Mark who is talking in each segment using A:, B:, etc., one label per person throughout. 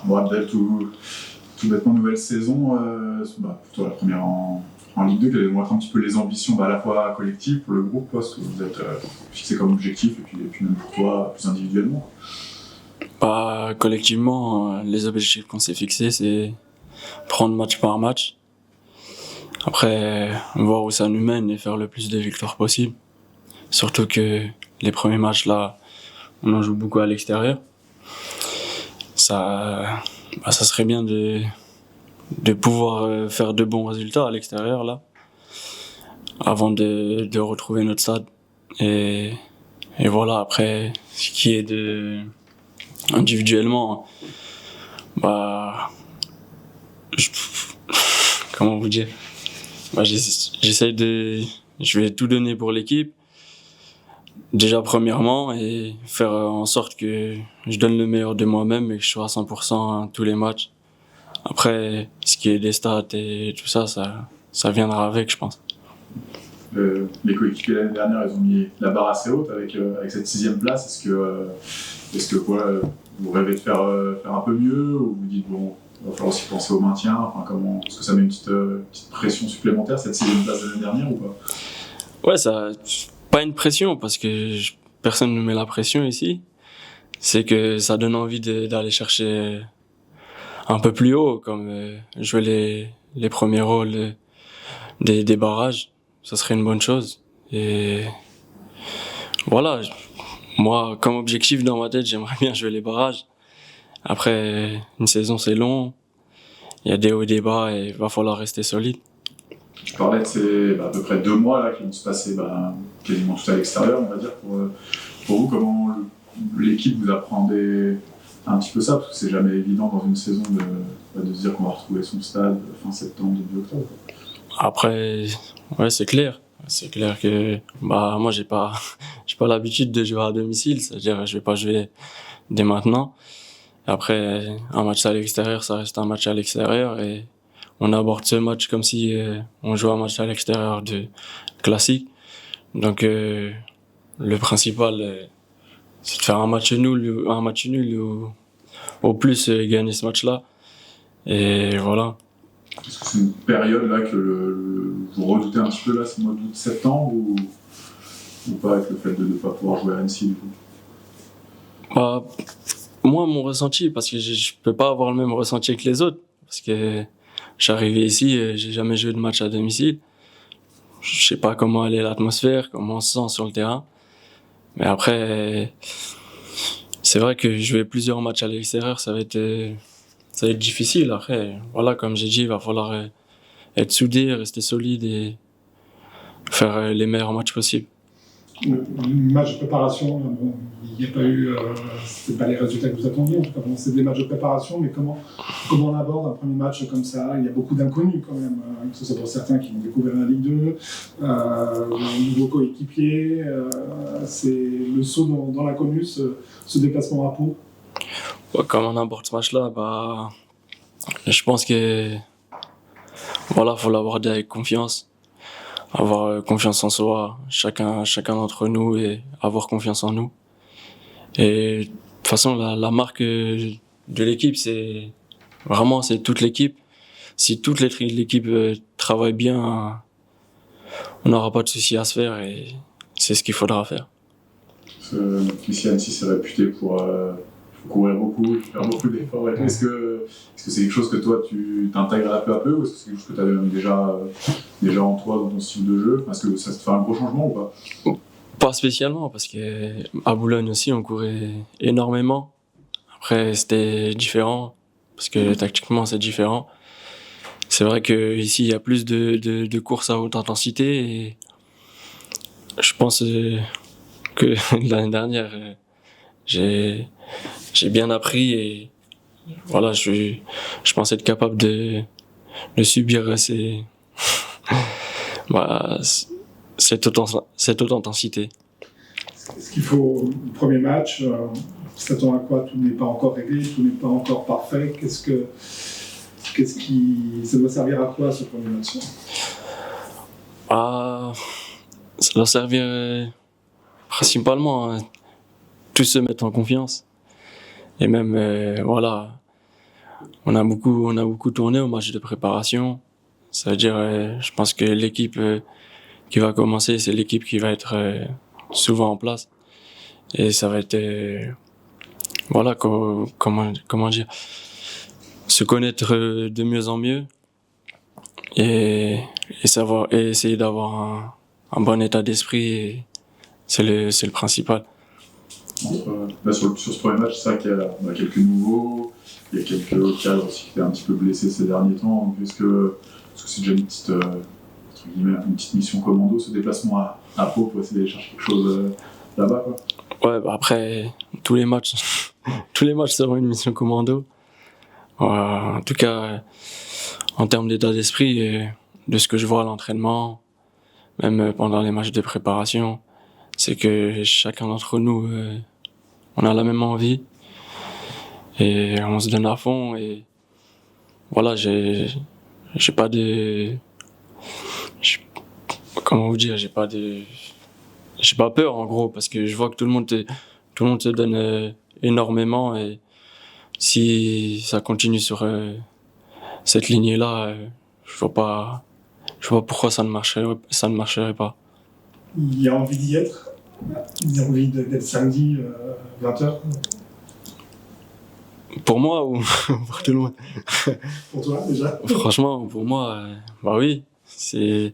A: Bon, Abdel, tout bêtement, nouvelle saison, plutôt la première en Ligue 2, qui allait montrer un petit peu les ambitions à la fois collectives pour le groupe, parce que vous êtes fixé comme objectif, et puis même pour toi, plus individuellement.
B: Collectivement, les objectifs qu'on s'est fixés, c'est prendre match par match. Après, voir où ça nous mène et faire le plus de victoires possible. Surtout que les premiers matchs là, on en joue beaucoup à l'extérieur. Ça serait bien de pouvoir faire de bons résultats à l'extérieur là, avant de retrouver notre stade. Et voilà, après, ce qui est individuellement, je- comment vous dire, je vais tout donner pour l'équipe. Déjà premièrement, et faire en sorte que je donne le meilleur de moi-même et que je sois à 100% à tous les matchs. Après, ce qui est des stats et tout ça, ça viendra avec, je pense.
A: Les coéquipiers l'année dernière, ils ont mis la barre assez haute avec cette 6e place. Est-ce que vous rêvez de faire un peu mieux, ou vous dites bon, il va falloir aussi penser au maintien, est-ce que ça met une petite pression supplémentaire, cette 6e place de l'année dernière, ou pas?
B: Ouais, pas une pression, parce que personne ne met la pression ici. C'est que ça donne envie d'aller chercher un peu plus haut, comme jouer les premiers rôles des barrages. Ça serait une bonne chose. Et voilà, moi, comme objectif dans ma tête, j'aimerais bien jouer les barrages. Après, une saison c'est long, il y a des hauts et des bas et il va falloir rester solide.
A: Tu parlais de ces à peu près 2 mois là, qui vont se passer quasiment tout à l'extérieur, on va dire. Pour vous, comment l'équipe vous appréhendez un petit peu ça, parce que c'est jamais évident dans une saison de se dire qu'on va retrouver son stade fin septembre, début octobre.
B: Après, ouais, c'est clair. C'est clair que moi j'ai pas l'habitude de jouer à domicile, c'est-à-dire je vais pas jouer dès maintenant. Après, un match à l'extérieur, ça reste un match à l'extérieur et on aborde ce match comme si on jouait un match à l'extérieur de classique. Donc le principal c'est de faire un match nul ou au plus gagner ce match-là. Et voilà.
A: Est-ce que c'est une période là que vous redoutez un petit peu là, ce mois d'août-septembre, ou pas, avec le fait de ne pas pouvoir jouer à Annecy du coup?
B: Moi, mon ressenti, parce que je peux pas avoir le même ressenti que les autres, parce que je suis arrivé ici, j'ai jamais joué de match à domicile. Je sais pas comment est l'atmosphère, comment on se sent sur le terrain. Mais après, c'est vrai que jouer plusieurs matchs à l'extérieur, ça va être difficile. Après, voilà, comme j'ai dit, il va falloir être soudé, rester solide et faire les meilleurs matchs possibles.
C: Le match de préparation, bon, il n'y a pas eu, c'était pas les résultats que vous attendiez, en tout cas, bon, c'est des matchs de préparation, mais comment on aborde un premier match comme ça? Il y a beaucoup d'inconnus quand même, que ce soit pour certains qui ont découvert la Ligue 2, nouveaux coéquipiers, c'est le saut dans l'inconnu, ce déplacement à Pau.
B: Ouais, comme on aborde ce match-là, je pense que voilà, faut l'aborder avec confiance. Avoir confiance en soi, chacun d'entre nous, et avoir confiance en nous. Et de toute façon, la marque de l'équipe, c'est toute l'équipe. Si toute l'équipe travaille bien, on n'aura pas de souci à se faire et c'est ce qu'il faudra faire.
A: Ici, Annecy, c'est réputé pour courir beaucoup, faire beaucoup d'efforts. Est-ce que c'est quelque chose que toi, tu t'intègres peu à peu, ou est-ce que c'est quelque chose que tu avais même déjà en toi dans ton style de jeu? Est-ce que ça te fait un gros changement ou pas?
B: Pas spécialement, parce que à Boulogne aussi, on courait énormément. Après, c'était différent, parce que tactiquement, c'est différent. C'est vrai que ici, il y a plus de courses à haute intensité, et je pense que l'année dernière, j'ai bien appris, et voilà, je pense être capable de subir cette haute intensité.
C: Est-ce qu'il faut, le premier match, s'attend à quoi? Tout n'est pas encore réglé, tout n'est pas encore parfait. Ça doit servir à quoi, ce premier match?
B: Ça doit servir principalement à tous se mettre en confiance. Et même, voilà, On a beaucoup tourné au match de préparation. Ça veut dire, je pense que l'équipe qui va commencer, c'est l'équipe qui va être souvent en place. Et ça va être, voilà, comment dire, se connaître de mieux en mieux et savoir et essayer d'avoir un bon état d'esprit. Et c'est le principal.
A: Sur ce premier match, c'est vrai qu'il y a quelques nouveaux, il y a quelques cadres aussi qui étaient un petit peu blessés ces derniers temps. Donc est-ce que c'est déjà une petite, entre guillemets, une petite mission commando, ce déplacement à Pau pour essayer d'aller chercher quelque chose là-bas, quoi?
B: Ouais, bah après, tous les matchs, tous les matchs seront une mission commando. En tout cas, en termes d'état d'esprit et de ce que je vois à l'entraînement, même pendant les matchs de préparation, c'est que chacun d'entre nous, on a la même envie et on se donne à fond. Et voilà, j'ai pas de, comment vous dire, j'ai pas peur en gros, parce que je vois que tout le monde se donne énormément. Et si ça continue sur cette lignée-là, je vois pas pourquoi ça ne marcherait pas.
C: Il y a envie d'y être. Il y a envie d'être samedi 20h.
B: Pour moi ou pour tout le monde?
C: Pour toi déjà.
B: Franchement, pour moi, bah oui, c'est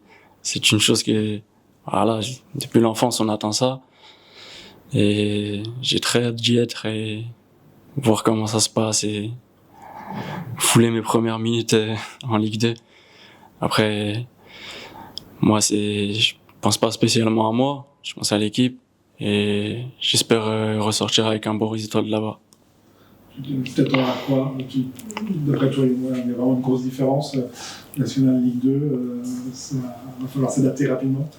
B: une chose que, voilà, depuis l'enfance on attend ça. Et j'ai très hâte d'y être et voir comment ça se passe et fouler mes premières minutes en Ligue 2. Après, moi, je pense pas spécialement à moi, je pense à l'équipe et j'espère ressortir avec un bon résultat de là-bas.
C: Peut-être à quoi d'après toi, il y a vraiment une grosse différence. National Ligue 2, ça va falloir s'adapter rapidement.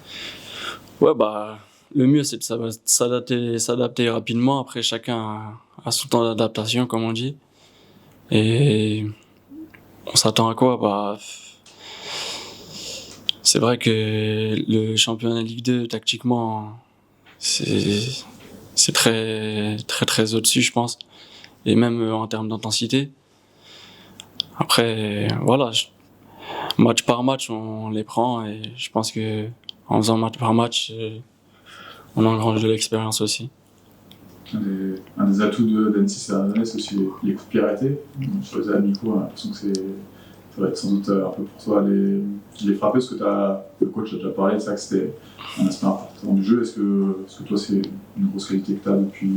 B: Ouais, bah, le mieux c'est de s'adapter rapidement. Après, chacun a son temps d'adaptation, comme on dit. Et on s'attend à quoi? Bah, c'est vrai que le championnat Ligue 2, tactiquement, c'est très, très, très au-dessus, je pense. Et même en termes d'intensité. Après, voilà, match par match, on les prend et je pense que en faisant match par match, on engrange de l'expérience aussi.
A: Un des atouts d'Annecy cette année, c'est aussi les coups de pied arrêtés. Sur les amicaux, on a l'impression que ça va être sans doute un peu pour toi les frapper, parce que le coach a déjà parlé, c'est vrai que c'était un aspect important du jeu. Est-ce que toi, c'est une grosse qualité que tu as depuis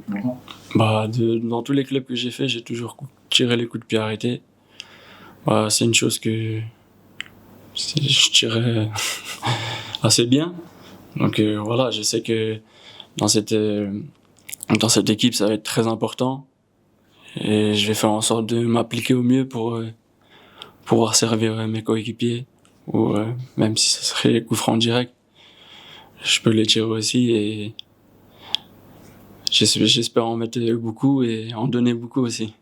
A: longtemps?
B: Dans tous les clubs que j'ai fait, j'ai toujours tiré les coups de pied arrêtés. C'est une chose que je tirais assez bien. Donc voilà, je sais que dans cette équipe, ça va être très important. Et je vais faire en sorte de m'appliquer au mieux pour pouvoir servir mes coéquipiers. Ou même si ça serait les coups francs directs, je peux les tirer aussi. Et j'espère en mettre beaucoup et en donner beaucoup aussi.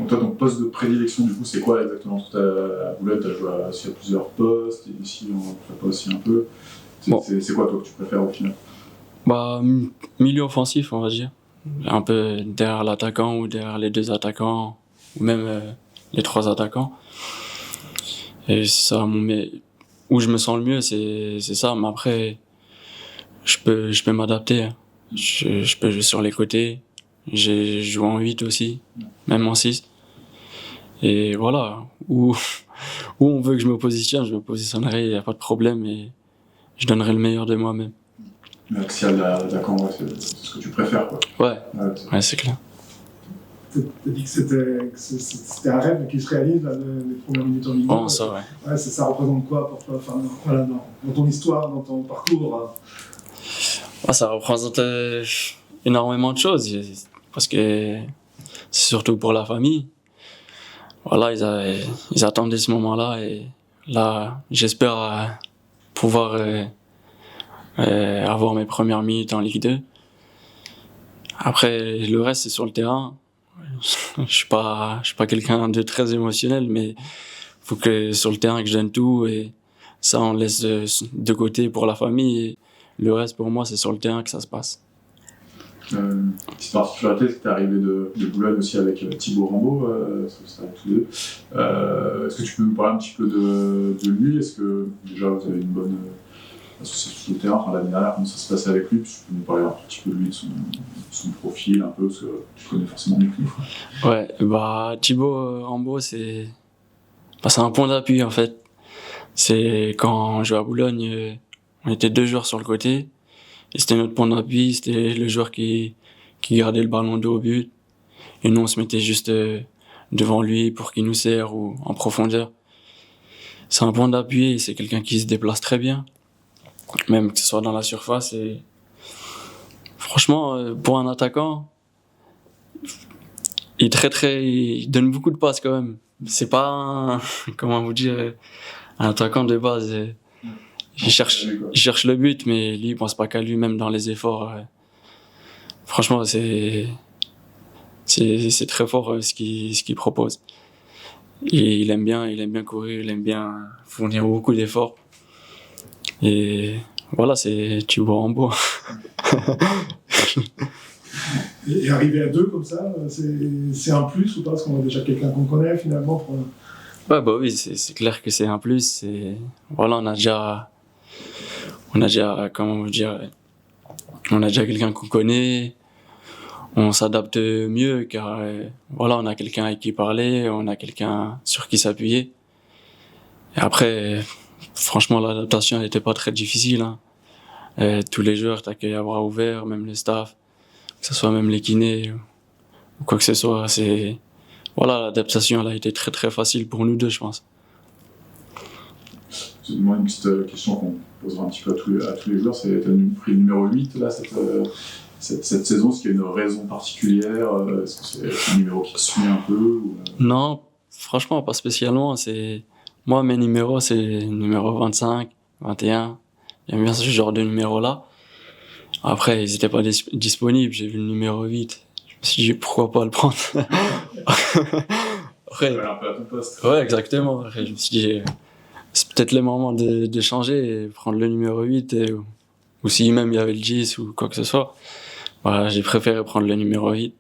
A: Ton poste de prédilection, du coup, c'est quoi exactement? À Boulogne, tu as joué à plusieurs postes, et ici, on ne fait pas aussi un peu. C'est quoi, toi, que tu préfères au final?
B: Milieu offensif, on va dire. Un peu derrière l'attaquant ou derrière les deux attaquants, ou même les trois attaquants. Et c'est ça, où je me sens le mieux, c'est ça. Mais après, je peux m'adapter. Je peux jouer sur les côtés. J'ai joué en 8 aussi, même en 6. Et voilà, où on veut que je me positionnerai, il n'y a pas de problème et je donnerai le meilleur de moi-même.
A: Mais axial d'attaquant, c'est ce que tu préfères, quoi.
B: Ouais, c'est clair.
C: Tu as dit que c'était un rêve qui se réalise, là, les premières minutes en Ligue 2.
B: Ça, ouais.
C: Ouais, ça représente quoi pour toi, enfin, voilà, dans ton histoire, dans ton parcours?
B: Ça représente énormément de choses, parce que c'est surtout pour la famille. Voilà, ils attendaient ce moment-là et là, j'espère pouvoir avoir mes premières minutes en Ligue 2. Après, le reste, c'est sur le terrain. Je suis pas quelqu'un de très émotionnel, mais faut que sur le terrain que je donne tout et ça, on laisse de côté pour la famille. Et le reste, pour moi, c'est sur le terrain que ça se passe.
A: Petite particularité, c'est que tu es arrivé de Boulogne aussi avec Thibaut Rambaud, ça arrive tous les deux. Est-ce que tu peux nous parler un petit peu de lui? Est-ce que déjà vous avez une bonne association sur le terrain, enfin, l'année dernière, comment ça se passait avec lui? Puis tu peux nous parler un petit peu de lui, de son profil, un peu, parce que tu connais forcément mieux que nous.
B: Ouais, bah Thibaut Rambaud, c'est un point d'appui en fait. C'est quand on jouait à Boulogne, on était 2 joueurs sur le côté. Et c'était notre point d'appui, c'était le joueur qui gardait le ballon dos au but. Et nous, on se mettait juste devant lui pour qu'il nous serre ou en profondeur. C'est un point d'appui et c'est quelqu'un qui se déplace très bien. Même que ce soit dans la surface. Et franchement, pour un attaquant, il donne beaucoup de passes quand même. C'est pas comment vous dire, un attaquant de base. Il cherche le but, mais lui, il pense pas qu'à lui, même dans les efforts. Franchement, c'est très fort ce qu'il propose. Et il aime bien courir, il aime bien fournir beaucoup d'efforts. Et voilà, c'est Thibaut Rambaud.
C: Et arriver à 2 comme ça, c'est un plus ou pas? Parce qu'on a déjà quelqu'un qu'on connaît finalement.
B: Ouais, bah oui, c'est clair que c'est un plus. Voilà, on a déjà, comment vous dire, on a déjà quelqu'un qu'on connaît. On s'adapte mieux car voilà, on a quelqu'un avec qui parler, on a quelqu'un sur qui s'appuyer. Et après, franchement, l'adaptation n'était pas très difficile. Hein. Tous les joueurs t'accueillent à bras ouverts, même le staff, que ce soit même les kinés ou quoi que ce soit. Voilà, l'adaptation elle a été très très facile pour nous deux, je pense.
A: C'est moi une petite question qu'on posera un petit peu à tous les joueurs. Tu as pris le numéro 8 là, cette saison. Est-ce qu'il y a une raison particulière? Est-ce que c'est un numéro qui te suit un peu ou...
B: Non, franchement, pas spécialement. Moi, mes numéros, c'est numéro 25, 21. J'aime bien ce genre de numéro-là. Après, ils n'étaient pas disponibles. J'ai vu le numéro 8. Je me suis dit, pourquoi pas le prendre? Après,
A: un peu à ton poste.
B: ouais, exactement. Après, je me suis dit, c'est peut-être le moment de changer et prendre le numéro 8. Ou si même il y avait le 10 ou quoi que ce soit. Voilà, j'ai préféré prendre le numéro 8.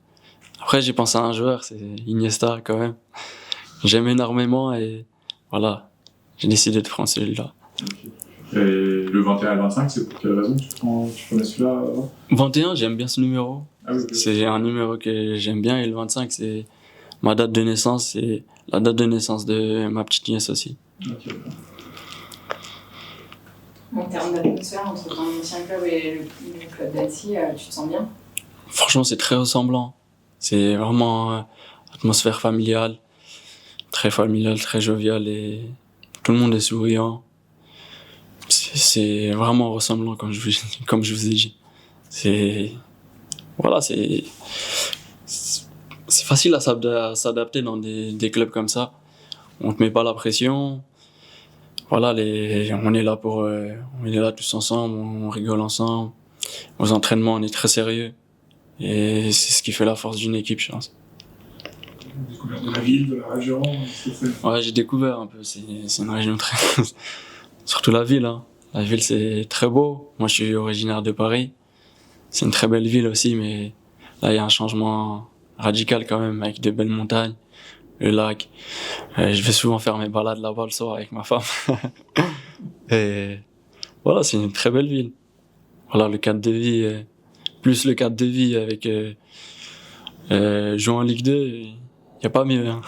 B: Après, j'ai pensé à un joueur, c'est Iniesta quand même. J'aime énormément et voilà, j'ai décidé de prendre celui-là.
A: Okay. Et le 21 et le 25, c'est pour quelle raison tu prenais celui-là
B: 21, j'aime bien ce numéro.
A: Ah oui, okay.
B: C'est un numéro que j'aime bien et le 25, c'est ma date de naissance et la date de naissance de ma petite nièce aussi.
A: Okay.
D: En termes d'atmosphère, entre ton ancien club et le club d'Annecy, tu te sens bien?
B: Franchement, c'est très ressemblant. C'est vraiment atmosphère familiale, très joviale et tout le monde est souriant. C'est vraiment ressemblant comme je vous ai dit. C'est facile à s'adapter dans des clubs comme ça. On te met pas la pression. Voilà, on est là tous ensemble, on rigole ensemble. Aux entraînements, on est très sérieux. Et c'est ce qui fait la force d'une équipe, je pense.
C: Découvert de la ville, de la région,
B: Ouais, j'ai découvert un peu. C'est une région très... Surtout la ville, hein. La ville, c'est très beau. Moi, je suis originaire de Paris. C'est une très belle ville aussi, mais là, il y a un changement radical quand même, avec de belles montagnes, le lac. Je vais souvent faire mes balades là-bas le soir avec ma femme. Et voilà, c'est une très belle ville. Voilà, le cadre de vie, plus le cadre de vie avec jouer en Ligue 2, il n'y a pas mieux, hein,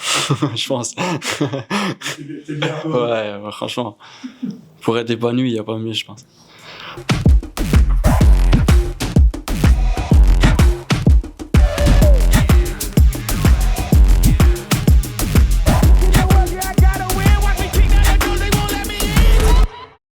B: je pense.
C: T'es bien
B: Ouais, franchement. Pour être épanoui, il n'y a pas mieux, je pense.